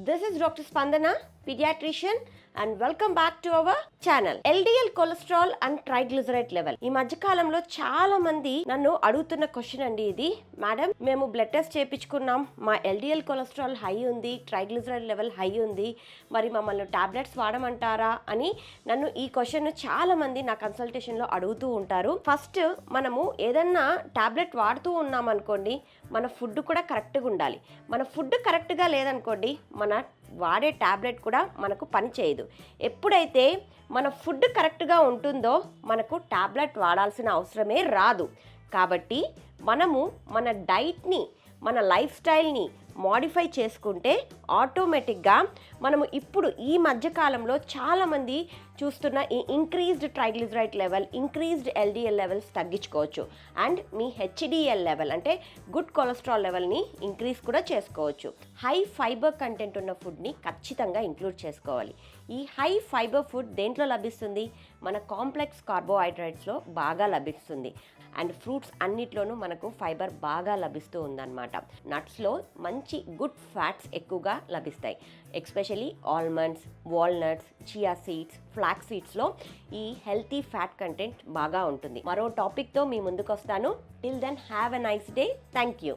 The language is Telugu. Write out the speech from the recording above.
This is Dr. Spandana, pediatrician, and welcome back to our channel. LDL cholesterol and triglyceride level. ఈ మధ్య కాలంలో చాలా మంది నన్ను అడుగుతున్న క్వశ్చన్ అండి ఇది. మేడం, మేము బ్లడ్ టెస్ట్ చేయించుకున్నాం, మా LDL కొలెస్ట్రాల్ హై ఉంది, ట్రైగ్లిజరైడ్ లెవెల్ హై ఉంది, మరి మమ్మల్ని టాబ్లెట్స్ వాడమంటారా అని నన్ను ఈ క్వశ్చన్ చాలా మంది నా కన్సల్టేషన్లో అడుగుతూ ఉంటారు. ఫస్ట్ మనము ఏదన్నా టాబ్లెట్ వాడుతూ ఉన్నాం అనుకోండి, మన ఫుడ్ కూడా కరెక్ట్గా ఉండాలి. మన ఫుడ్ కరెక్ట్గా లేదనుకోండి, మన వాడే టాబ్లెట్ కూడా మనకు పని చేయదు. ఎప్పుడైతే మన ఫుడ్ కరెక్ట్గా ఉంటుందో మనకు టాబ్లెట్ వాడాల్సిన అవసరమే రాదు. కాబట్టి మనము మన డైట్ని, మన లైఫ్ స్టైల్ని మాడిఫై చేసుకుంటే ఆటోమేటిక్గా మనము ఇప్పుడు ఈ మధ్యకాలంలో చాలామంది చూస్తున్న ఈ increased triglyceride level, increased LDL levels తగ్గించుకోవచ్చు. అండ్ మీ HDL లెవెల్ అంటే గుడ్ కొలెస్ట్రాల్ లెవెల్ని ఇంక్రీజ్ కూడా చేసుకోవచ్చు. హై ఫైబర్ కంటెంట్ ఉన్న ఫుడ్ని ఖచ్చితంగా ఇంక్లూడ్ చేసుకోవాలి. ఈ హై ఫైబర్ ఫుడ్ దేంట్లో లభిస్తుంది? మన కాంప్లెక్స్ కార్బోహైడ్రేట్స్లో బాగా లభిస్తుంది. అండ్ ఫ్రూట్స్ అన్నిట్లోనూ మనకు ఫైబర్ బాగా లభిస్తూ ఉందన్నమాట. నట్స్లో మంచి గుడ్ ఫ్యాట్స్ ఎక్కువగా లభిస్తాయి. Especially almonds, walnuts, chia seeds, flax సీడ్స్లో ఈ హెల్తీ ఫ్యాట్ కంటెంట్ బాగా ఉంటుంది. మరో టాపిక్తో మీ ముందుకు వస్తాను. Till then have a nice day. Thank you.